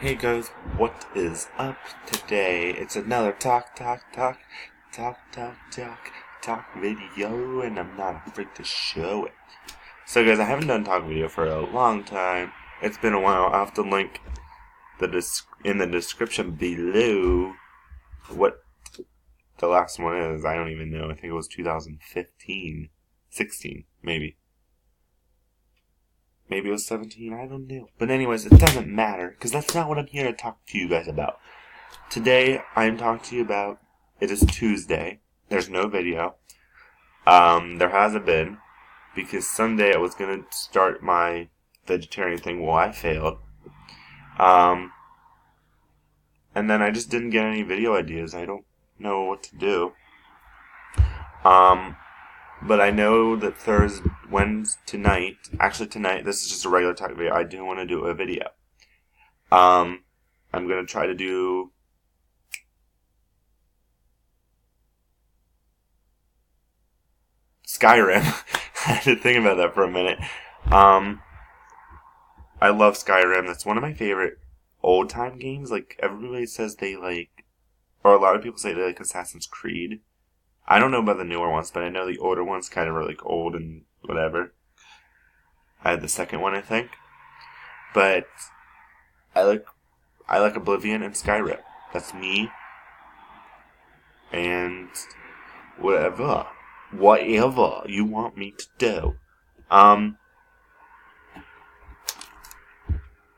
Hey guys, what is up today? It's another talk video, and I'm not afraid to show it. So guys, I haven't done talk video for a long time. It's been a while. I'll have to link in the description below what the last one is. I don't even know. I think it was 2015, 16, maybe. Maybe it was 17, I don't know. But anyways, it doesn't matter, because that's not what I'm here to talk to you guys about. Today, I'm talking to you about, it is Tuesday. There's no video. There hasn't been, because Sunday I was going to start my vegetarian thing. Well, I failed. And then I just didn't get any video ideas. I don't know what to do. But I know that tonight, this is just a regular talk video, I do want to do a video. I'm going to try to do Skyrim. I had to think about that for a minute. I love Skyrim. That's one of my favorite old-time games. Like, everybody says they like, or a lot of people say they like Assassin's Creed. I don't know about the newer ones, but I know the older ones kind of are like old and whatever. I had the second one, I think. But I like Oblivion and Skyrim. That's me. And whatever you want me to do.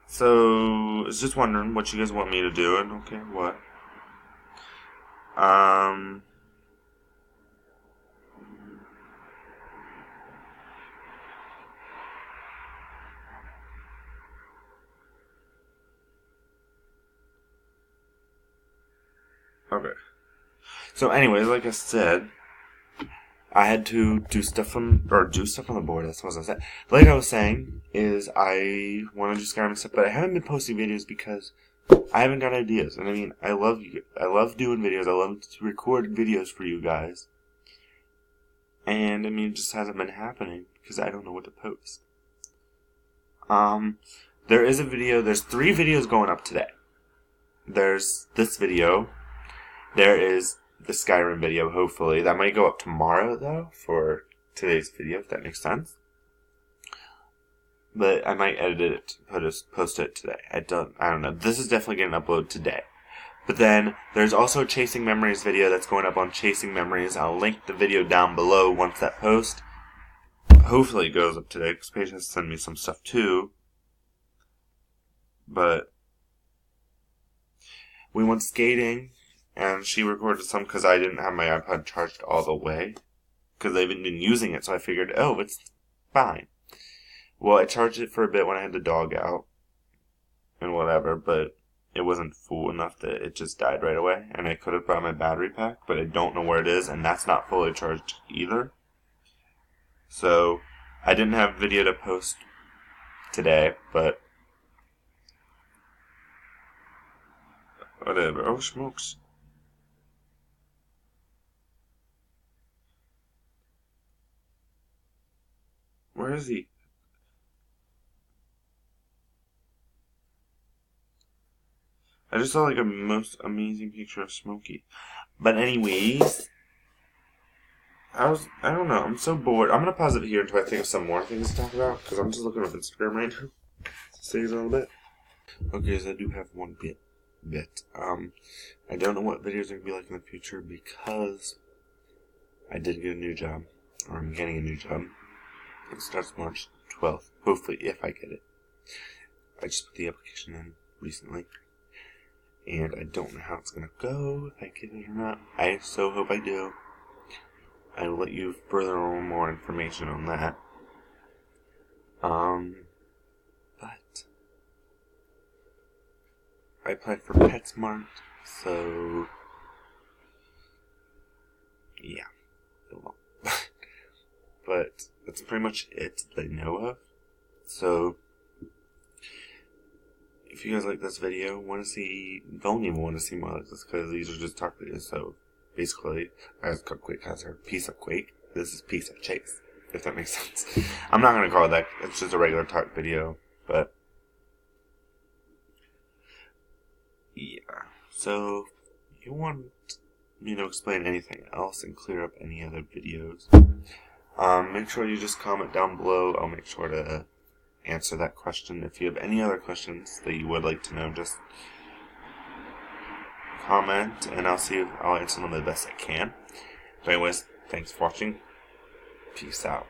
So I was just wondering what you guys want me to do, and okay, what? Okay. So anyways, like I said, I had to do stuff on the board. That's what I said. Like I was saying, is I want to do Skyrim and stuff, but I haven't been posting videos because I haven't got ideas. And I mean, I love doing videos. I love to record videos for you guys. And I mean, it just hasn't been happening because I don't know what to post. There is a video. There's 3 videos going up today. There's this video. There is the Skyrim video, hopefully. That might go up tomorrow, though, for today's video, if that makes sense. But I might edit it, post it today. I don't know. This is definitely getting uploaded today. But then, there's also a Chasing Memories video that's going up on Chasing Memories. I'll link the video down below once that post. Hopefully it goes up today, because Paige has to send me some stuff, too. But we went skating. And she recorded some because I didn't have my iPod charged all the way. Because I haven't been using it, so I figured, oh, it's fine. Well, I charged it for a bit when I had the dog out. And whatever, but it wasn't full enough that it just died right away. And I could have brought my battery pack, but I don't know where it is. And that's not fully charged either. So, I didn't have video to post today, but whatever. Oh, smokes. Where is he? I just saw like a most amazing picture of Smokey. But anyways, I don't know, I'm so bored. I'm gonna pause it here until I think of some more things to talk about, because I'm just looking up Instagram right now. Say it a little bit. Okay, so I do have one bit. I don't know what videos are gonna be like in the future because I did get a new job, or I'm getting a new job. It starts March 12th, hopefully, if I get it. I just put the application in recently, and I don't know how it's going to go, if I get it or not. I so hope I do. I will let you further on more information on that. But I applied for PetSmart, so yeah. But that's pretty much it that I know of. So, if you guys like this video, don't even want to see more like this, because these are just talk videos. So, basically, as Quake has her piece of Quake, this is piece of Chase, if that makes sense. I'm not going to call it that, it's just a regular talk video, but So, if you want me to explain anything else and clear up any other videos, make sure you just comment down below. I'll make sure to answer that question. If you have any other questions that you would like to know, just comment, and I'll answer them the best I can. But anyways, thanks for watching. Peace out.